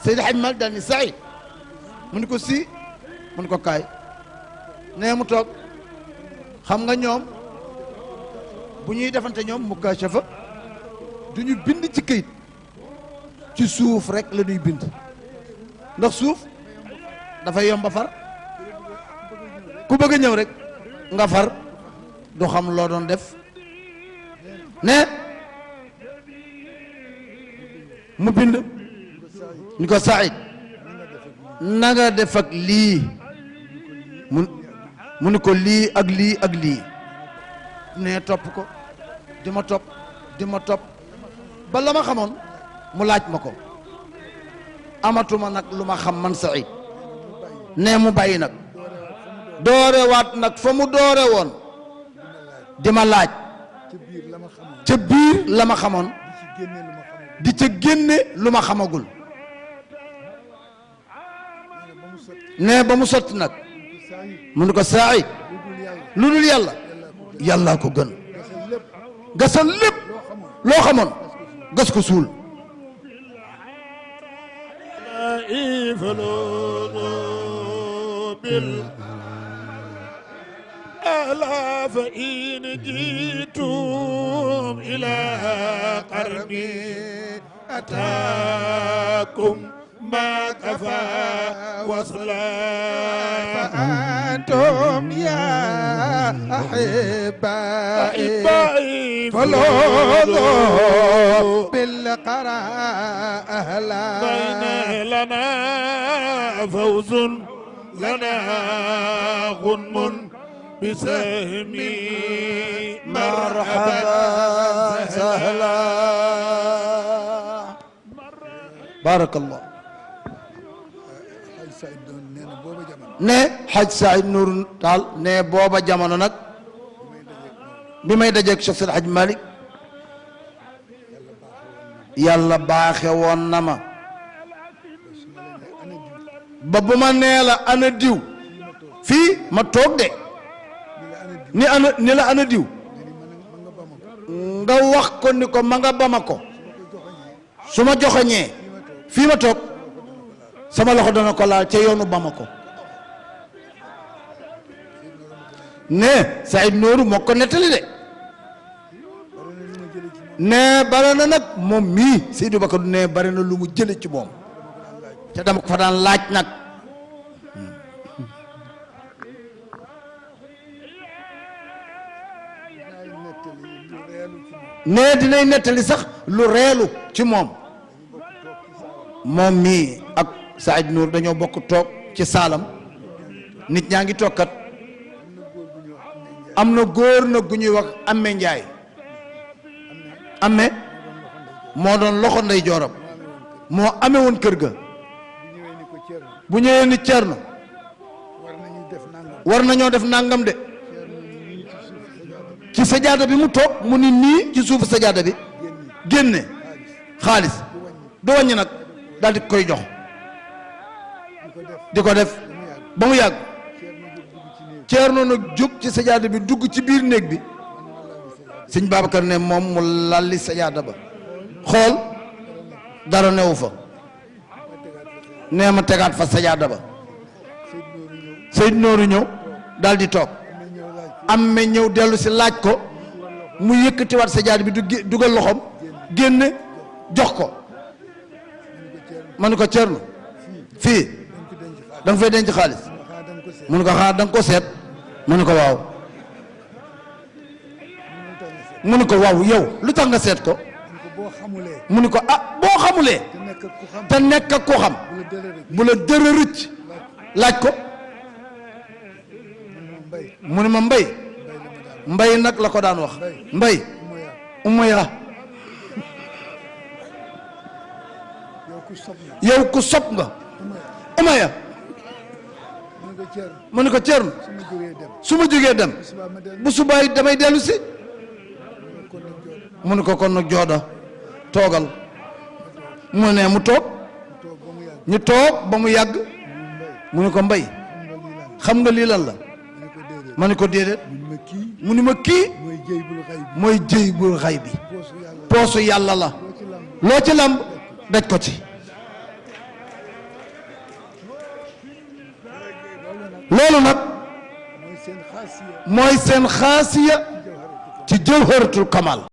Seydi Hadj Malick daal ni Saïd mu ni ko si mu ni ko kaay nee mu toog xam nga ñoom bu ñuy defante ñoom mukaashafa du ñu bind ci këyit ci suuf rek la ñuy bind ndax suuf dafay yomba far ku bëgg a ñëw rek nga far du xam loo doon def ne mu bind ni ko Saïd na nga def ak lii mu ni ko lii ak lii ak lii ne topp ko di ma topp ba la ma xamoon mu laaj ma ko amatuma nag lu ma xam man Saïd ne mu bàyyi nag doorewaat nag fa mu doore woon di ma laaj ca biir la ma xamoon di ca génne lu ma xamagul ne ba mu sotti nag mu ni ko Saïd lu dul yàlla yàllaa ko gën gasal lépp loo xamoon gas ko suul ألا فإن جئتم إلى قربي أتاكم ما كفى وصلا فأنتم يا أحبائي فلوذوا بالقراء أهلا بين لنا فوز لنا غنم بسهمي مرحبا سهلا بارك الله ne Hadj Saïd Nour Tall ne booba jamono nag bi may dajeeg Cheikh Seydi Hadj Malick yàlla baaxe woon na ma ba bu ma nee la ana diw fii ma toog de ni la ana diw nga wax ko ni ko ma nga Bamako su ma joxoñee fii ma toog sama loxo dana ko laal ca yoonu Bamako ne Saïd Nourou moo ko nettali de ne bare na nag moom mii Seydou Bakar ne bare na lu mu jële ci moom ca dama ko fa daan laaj nag ne dinay nettali sax lu reelu ci moom moom mii ak Saïd Nour dañoo bokk toog ci saalam nit ñaa ngi toog kat am na góor nag gu ñuy wax Amme Njaay Amme moo doon loxo ndey jooram moo amee woon kër ga bu ñëwee ni Cerno war nañoo def nangam de ci sajaada bi mu toog mu ni nii ci suufu sajaada bi génne xaalis du wàññi nag daal di koy jox di ko def ba mu yàgg Ceerno nag jóg ci sajaada bi dugg ci biir néeg bi sëñ Babacar ne moom mu lalli sajaada ba xool dara newu fa nee ma tegaat fa sajaada ba Seydou Nourou ñëw daal di toog Amme ñëw dellu si laaj ko mu yëkkatiwaat sajaada bi dugal loxoom génne jox ko ma ne ko Ceerno fii da nga fay denc xaalis mu ne ko xaar da nga ko seet mu ne ko waaw mu ne ko waaw yow lu tax nga seet ko mu ne ko ah boo xamulee te nekk ak ko xam bu la dërë rëcc laaj ko mu ne ma mbay nag la ko daan wax mbay umaya yow ku sob nga umaya mu ne ko Ceerno su ma jógee dem bu subaay damay dellu si mu ne ko kon nag jooda toogal mu ne mu toog ñu toog ba mu yàgg mu ne ko mbay xam nga lii lan la ma ne ko déedéet mu ni ma kii mooy jëy bul xay bi poosu yàlla la loo ci lamb daj ko ci loolu nag mooy seen xaasiya mooy seen xaasiya ci jawharatul kamal